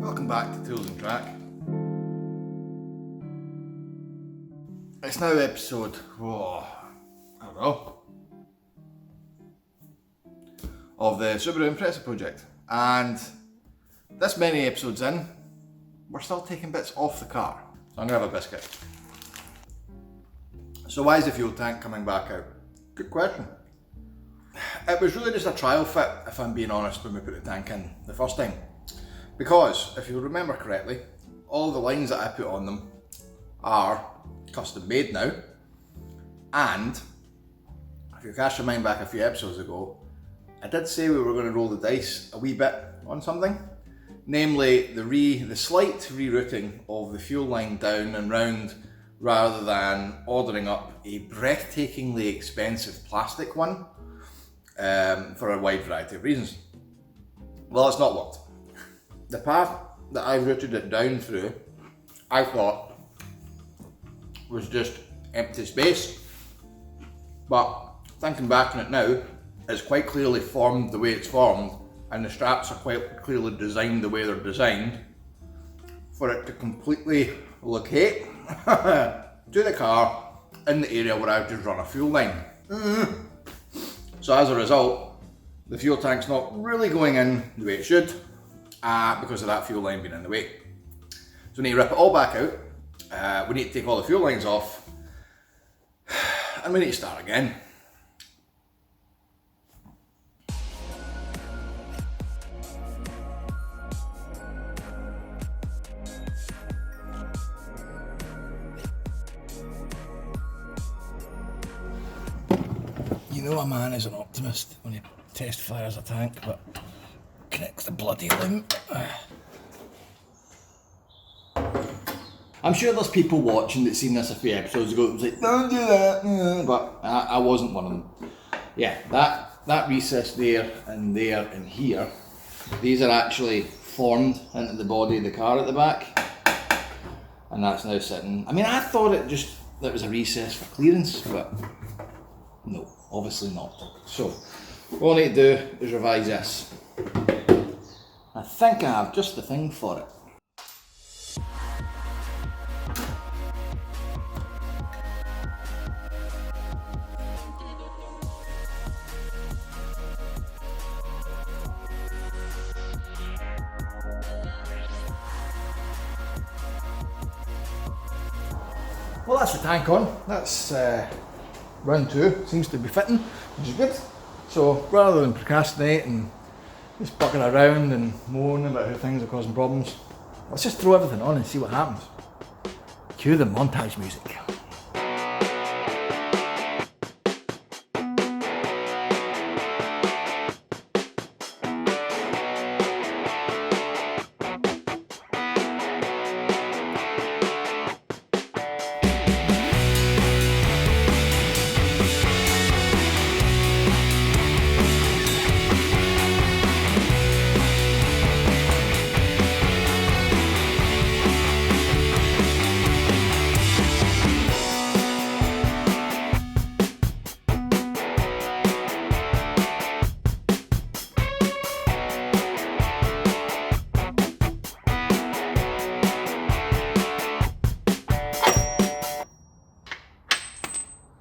Welcome back to Tools and Track. It's now episode, I don't know, of the Subaru Impreza project, and this many episodes in, we're still taking bits off the car. So I'm going to have a biscuit. So why is the fuel tank coming back out? Good question. It was really just a trial fit, if I'm being honest, when we put the tank in the first time. Because, if you remember correctly, all the lines that I put on them are custom made now. And, if you cast your mind back a few episodes ago, I did say we were going to roll the dice a wee bit on something. Namely, the slight rerouting of the fuel line down and round, rather than ordering up a breathtakingly expensive plastic one for a wide variety of reasons. Well, it's not worked. The path that I routed it down through, I thought was just empty space, but thinking back on it now, it's quite clearly formed the way it's formed, and the straps are quite clearly designed the way they're designed for it to completely locate to the car in the area where I've just run a fuel line. So as a result, the fuel tank's not really going in the way it should because of that fuel line being in the way. So we need to rip it all back out, we need to take all the fuel lines off, and we need to start again. You know a man is an optimist when he test fires a tank, but connects the bloody loom. I'm sure there's people watching that's seen this a few episodes ago that was like, don't do that, but I wasn't one of them. Yeah, that recess there and here, these are actually formed into the body of the car at the back, and that's now sitting. I mean, I thought it was a recess for clearance, but no, obviously not. So, all I need to do is revise this. I think I have just the thing for it. Well, that's the tank on. That's round 2. Seems to be fitting, which is good. So rather than procrastinate and just bucking around and moaning about how things are causing problems, let's just throw everything on and see what happens. Cue the montage music.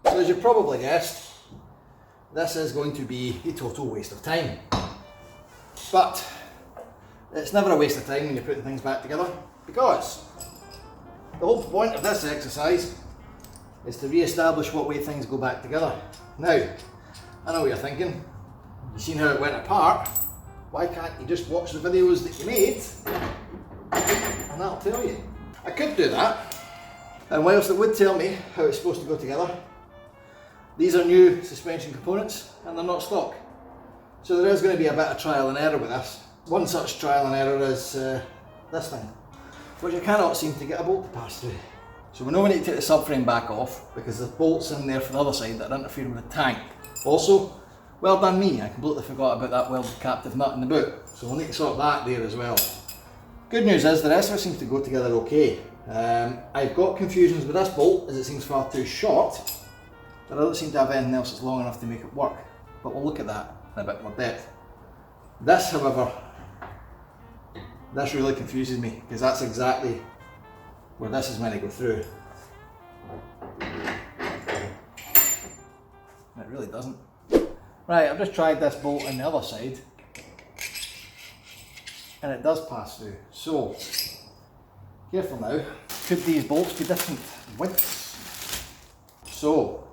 As you've probably guessed, this is going to be a total waste of time. But it's never a waste of time when you're putting things back together, because the whole point of this exercise is to re-establish what way things go back together. Now, I know what you're thinking. You've seen how it went apart. Why can't you just watch the videos that you made and that'll tell you? I could do that, and whilst it would tell me how it's supposed to go together, these are new suspension components and they're not stock. So there is going to be a bit of trial and error with this. One such trial and error is this thing, which I cannot seem to get a bolt to pass through. So we know we need to take the subframe back off because there's bolts in there for the other side that are interfering with the tank. Also, well done me, I completely forgot about that welded captive nut in the boot. So we'll need to sort that there as well. Good news is the rest of it seems to go together okay. I've got confusions with this bolt as it seems far too short, but I don't seem to have anything else that's long enough to make it work. But we'll look at that in a bit more depth. This, however, This really confuses me because that's exactly where this is meant to go through. It really doesn't. Right, I've just tried this bolt on the other side and it does pass through. So, careful now. Could these bolts be different widths? So,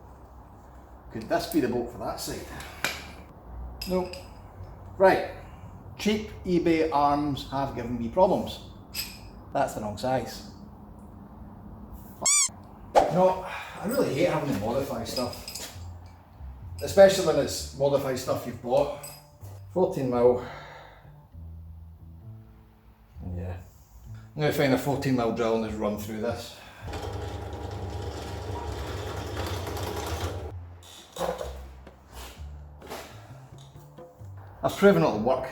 could this be the bolt for that side? No. Right, cheap eBay arms have given me problems. That's the wrong size. You know, I really hate having to modify stuff. Especially when it's modified stuff you've bought. 14mm. Yeah. I'm going to find a 14mm drill and just run through this. I've proven it'll work.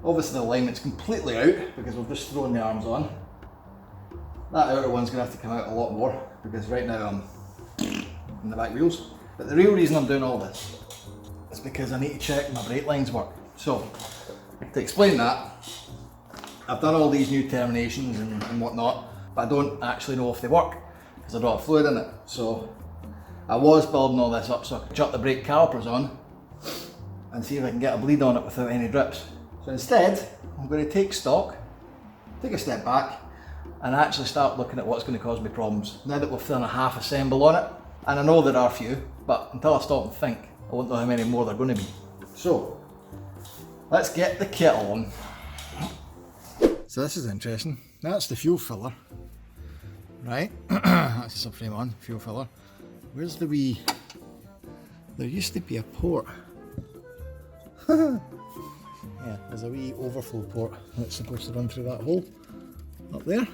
Obviously the alignment's completely out because we've just thrown the arms on. That outer one's going to have to come out a lot more because right now I'm in the back wheels. But the real reason I'm doing all this is because I need to check my brake lines work. So, to explain that, I've done all these new terminations and whatnot, but I don't actually know if they work because I don't have fluid in it. So, I was building all this up so I could chuck the brake calipers on and see if I can get a bleed on it without any drips. So instead, I'm going to take stock, take a step back, and actually start looking at what's going to cause me problems. Now that we've done a half assemble on it, and I know there are few, but until I stop and think, I won't know how many more there are going to be. So, let's get the kettle on. So this is interesting. That's the fuel filler, right? That's the subframe on, fuel filler. Where's the wee... There used to be a port. Yeah, there's a wee overflow port that's supposed to run through that hole up there.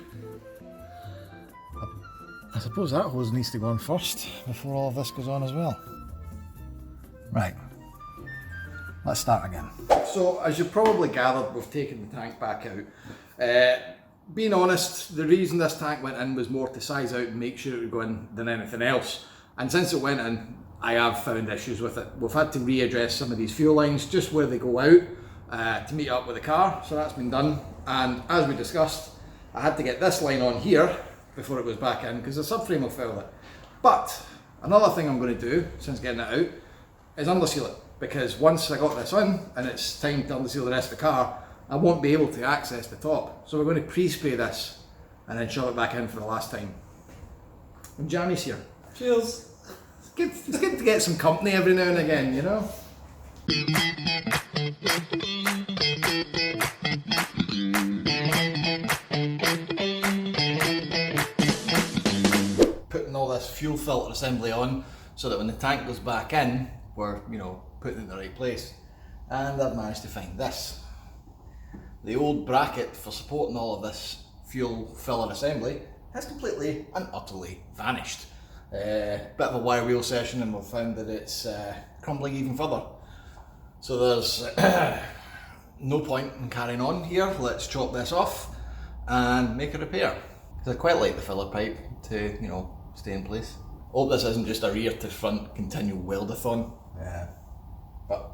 I suppose that hose needs to go on first before all of this goes on as well. Right, let's start again. So as you probably gathered, we've taken the tank back out. Being honest, the reason this tank went in was more to size out and make sure it would go in than anything else. And since it went in, I have found issues with it. We've had to readdress some of these fuel lines just where they go out to meet up with the car, so that's been done. And as we discussed, I had to get this line on here before it goes back in because the subframe will fail it. But another thing I'm going to do since getting it out is underseal it, because once I got this on and it's time to underseal the rest of the car, I won't be able to access the top. So we're going to pre-spray this and then shove it back in for the last time. And Johnny's here. Cheers. It's good to get some company every now and again, you know? Putting all this fuel filter assembly on so that when the tank goes back in, we're, you know, putting it in the right place. And I've managed to find this. The old bracket for supporting all of this fuel filler assembly has completely and utterly vanished. Bit of a wire wheel session and we've found that it's crumbling even further. So there's no point in carrying on here. Let's chop this off and make a repair. Because I quite like the filler pipe to, you know, stay in place. Hope this isn't just a rear to front continual weldathon. But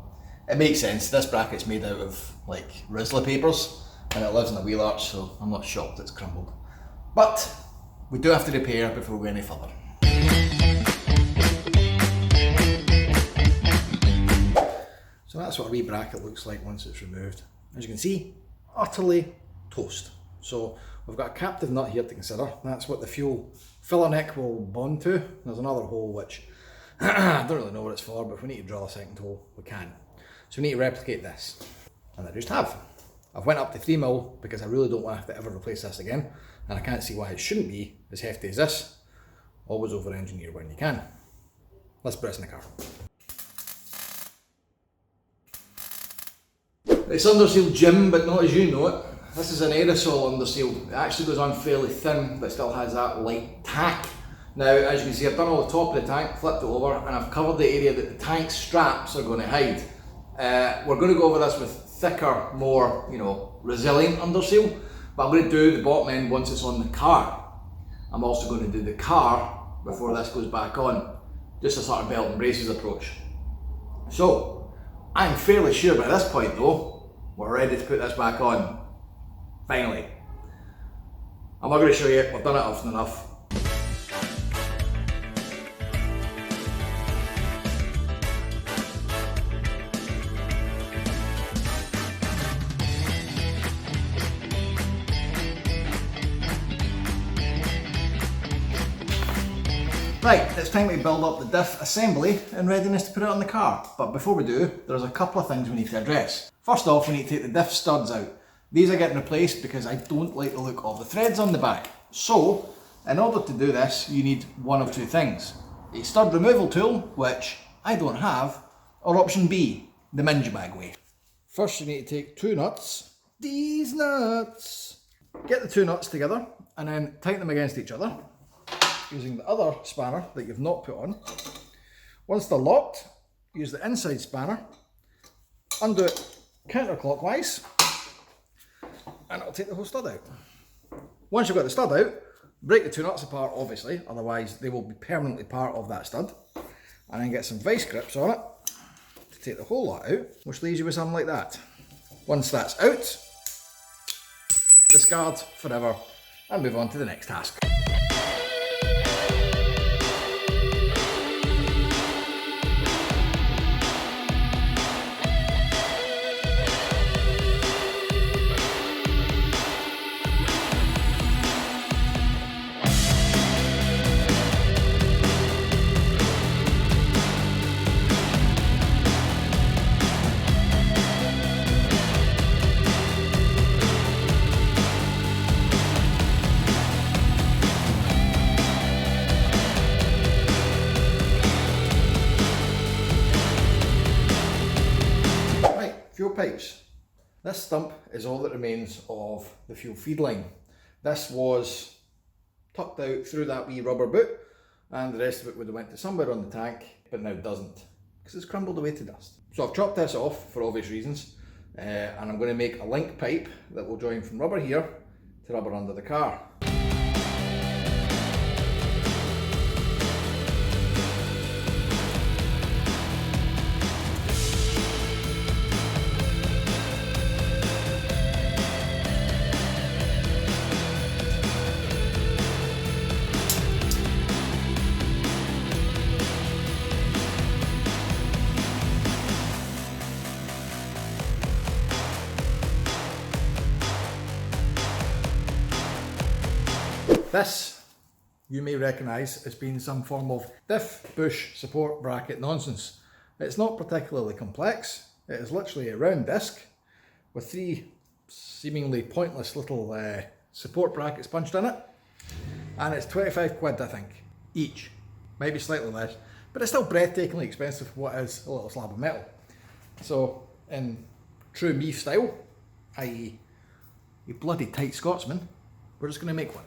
it makes sense. This bracket's made out of like Rizla papers and it lives in the wheel arch, so I'm not shocked it's crumbled. But we do have to repair before we go any further. So that's what a wee bracket looks like once it's removed. As you can see, utterly toast. So we've got a captive nut here to consider. That's what the fuel filler neck will bond to. There's another hole which I don't really know what it's for, but if we need to drill a second hole, we can. So we need to replicate this. And I just have. I've went up to 3mm because I really don't want to have to ever replace this again. And I can't see why it shouldn't be as hefty as this. Always over engineer when you can. Let's press in the car. It's undersealed Jim, but not as you know it. This is an aerosol underseal. It actually goes on fairly thin, but still has that light tack. Now, as you can see, I've done all the top of the tank, flipped it over, and I've covered the area that the tank straps are going to hide. We're going to go over this with thicker, more, you know, resilient underseal, but I'm going to do the bottom end once it's on the car. I'm also going to do the car before this goes back on. Just a sort of belt and braces approach. So, I'm fairly sure by this point though, we're ready to put this back on. Finally. I'm not going to show you, we've done it often enough. Right, it's time to build up the diff assembly in readiness to put it on the car. But before we do, there's a couple of things we need to address. First off, we need to take the diff studs out. These are getting replaced because I don't like the look of the threads on the back. So, in order to do this, you need one of two things. A stud removal tool, which I don't have, or option B, the Mingy Bag way. First you need to take two nuts, these nuts. Get the two nuts together and then tighten them against each other using the other spanner that you've not put on. Once they're locked, use the inside spanner, undo it counterclockwise, and it'll take the whole stud out. Once you've got the stud out, break the two nuts apart obviously, otherwise they will be permanently part of that stud, and then get some vice grips on it to take the whole lot out, which leaves you with something like that. Once that's out, discard forever and move on to the next task. Fuel pipes. This stump is all that remains of the fuel feed line. This was tucked out through that wee rubber boot, and the rest of it would have went to somewhere on the tank, but now doesn't, because it's crumbled away to dust. So I've chopped this off for obvious reasons, and I'm going to make a link pipe that will join from rubber here to rubber under the car. This, you may recognise as being some form of diff bush support bracket nonsense. It's not particularly complex. It is literally a round disc with three seemingly pointless little support brackets punched in it, and it's 25 quid I think, each. Maybe slightly less, but it's still breathtakingly expensive for what is a little slab of metal. So in true me style, i.e. a bloody tight Scotsman, we're just going to make one.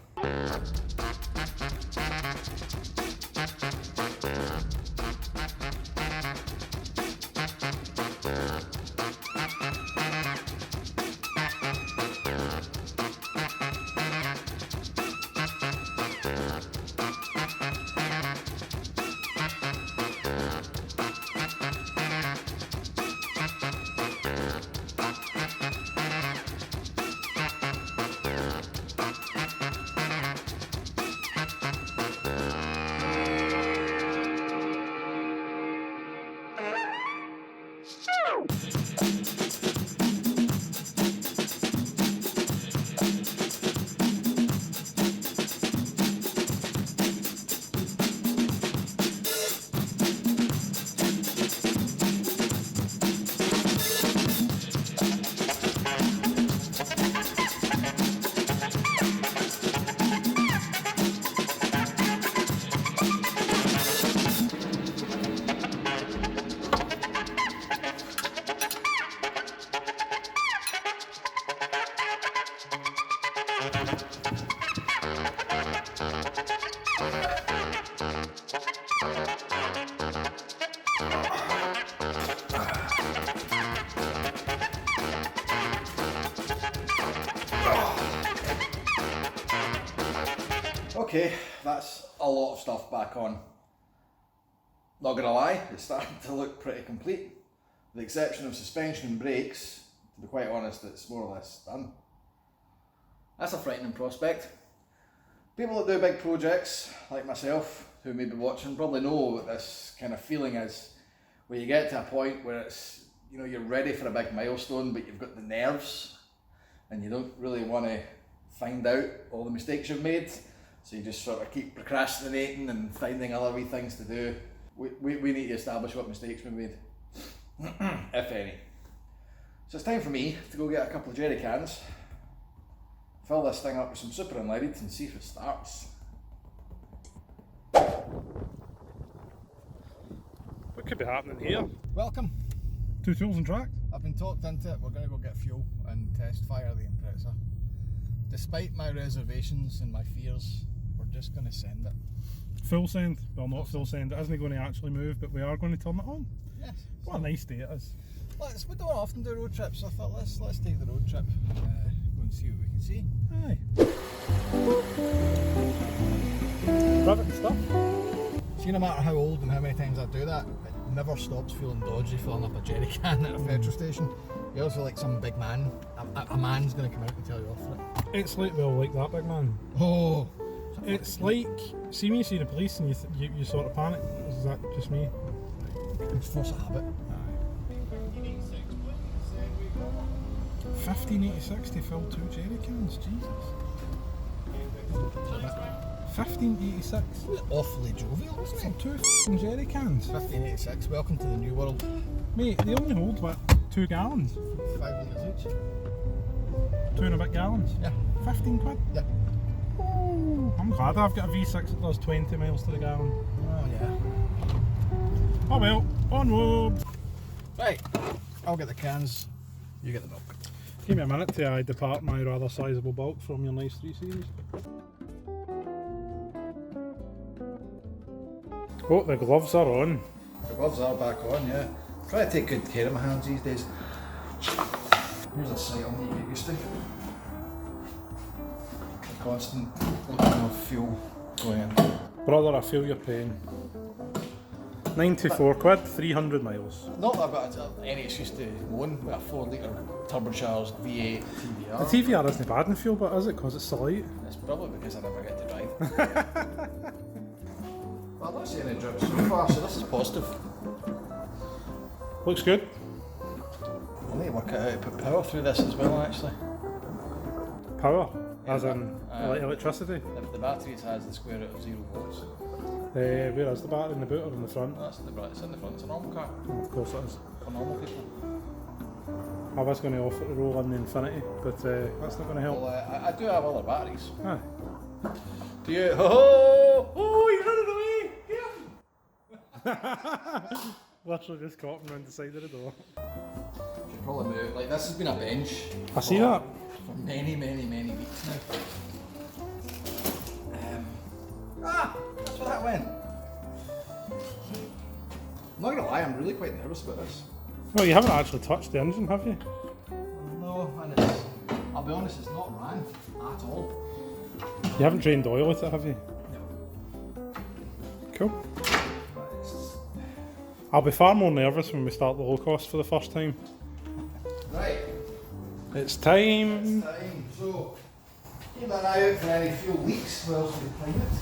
Okay, that's a lot of stuff back on. Not gonna lie, it's starting to look pretty complete. With the exception of suspension and brakes, to be quite honest, it's more or less done. That's a frightening prospect. People that do big projects, like myself, who may be watching, probably know what this kind of feeling is, where you get to a point where it's, you know, you're ready for a big milestone, but you've got the nerves, and you don't really want to find out all the mistakes you've made, so you just sort of keep procrastinating and finding other wee things to do. We need to establish what mistakes we've made, if any. So it's time for me to go get a couple of jerry cans, fill this thing up with some super unleaded and see if it starts. What could be happening here? Welcome. Two tools and track. I've been talked into it. We're going to go get fuel and test fire the Impreza. Despite my reservations and my fears, we're just going to send it. Full send. Well, not full send. It isn't going to actually move, but we are going to turn it on. Yes. What a nice day it is. We don't often do road trips, so I thought let's take the road trip. Go and see what we can see. Aye. Riveting stuff. See, no matter how old and how many times I do that, it never stops feeling dodgy filling up a jerry can at a petrol station. You also feel like some big man, a man's going to come out and tell you off for it. It's like, well, like that big man. Oh! It's like, see when you see the police and you sort of panic. Is that just me? It's force of habit. 1586 to fill 2 jerry cans, Jesus. 1586? Awfully jovial, isn't it? For 2 f***ing jerry cans. 1586, welcome to the new world. Mate, they only hold, what, 2 gallons? 5 litres each. 2 and a bit gallons? Yeah. 15 quid? Yeah. Oh, I'm glad I've got a V6 that does 20 miles to the gallon. Oh yeah. Oh well, onward! Right, I'll get the cans, you get the milk. Give me a minute till I depart my rather sizable bulk from your nice 3 Series. Oh, the gloves are on. The gloves are back on, yeah. Try to take good care of my hands these days. Here's a sight I'll need to get used to. The constant looking of fuel going in. Brother, I feel your pain. 94 quid, 300 miles. Not that I've got any excuse to moan with a 4 litre turbocharged V8 TVR. The TVR isn't bad in fuel, but is it? Because it's so light. It's probably because I never get to drive. Well, I don't see any drips so far, so this is positive. Looks good. I need to work out how to put power through this as well, actually. Power, as Yeah, in electricity. The battery has the square root of 0 volts. Where is the battery? In the boot or in the front? That's in the front. It's in the front. It's a normal car Oh, of course it is. for normal people. I was going to offer to roll in the Infinity, but that's not going to help. Well, I do have other batteries. Aye. Do you? Oh, you're running away! Here! Literally just caught him round the side of the door. Should probably move. Like, this has been a bench. I see that. For many weeks now. That's where that went. I'm not gonna lie, I'm really quite nervous about this. Well, you haven't actually touched the engine, have you? No, and I'll be honest, it's not ran at all. You haven't drained oil with it, have you? No. Cool. I'll be far more nervous when we start the low cost for the first time. Right. It's time. It's time. So, keep an eye out for any fuel leaks whilst we clean it.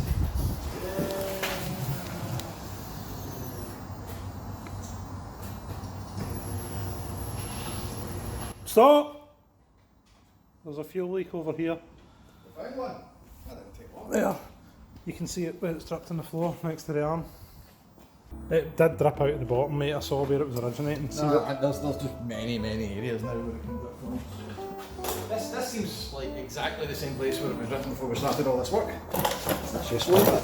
Stop! There's a fuel leak over here. Found one. That didn't take long. There. You can see it where it's dripped on the floor next to the arm. It did drip out at the bottom, mate. I saw where it was originating. See that? There's just many areas now where it can drip from. This seems like exactly the same place where it was dripping before we started all this work. Let's just look at it.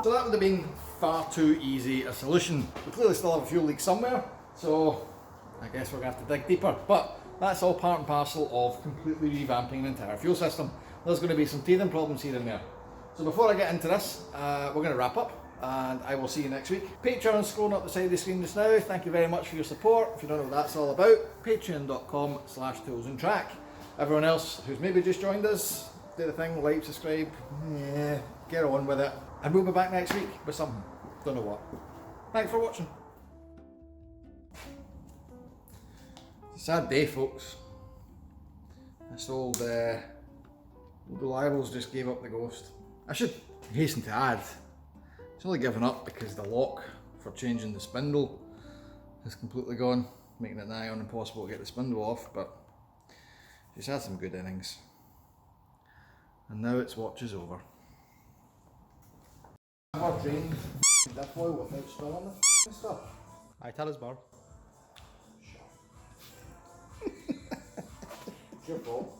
So that would have been far too easy a solution. We clearly still have a fuel leak somewhere, so I guess we're going to have to dig deeper. But that's all part and parcel of completely revamping the entire fuel system. There's going to be some teething problems here and there. So before I get into this, we're going to wrap up, and I will see you next week. Patreon scrolling up the side of the screen just now. Thank you very much for your support. If you don't know what that's all about, patreon.com/toolsandtrack. Everyone else who's maybe just joined us, do the thing, like, subscribe, yeah, get on with it. And we'll be back next week with something. Don't know what. Thanks for watching. Sad day, folks. This old reliables just gave up the ghost. I should hasten to add, it's only given up because the lock for changing the spindle has completely gone, making it nigh on impossible to get the spindle off, but she's had some good innings. And now its watch is over. I've drained that foil without spilling the stuff. I tell his bar. It's your fault.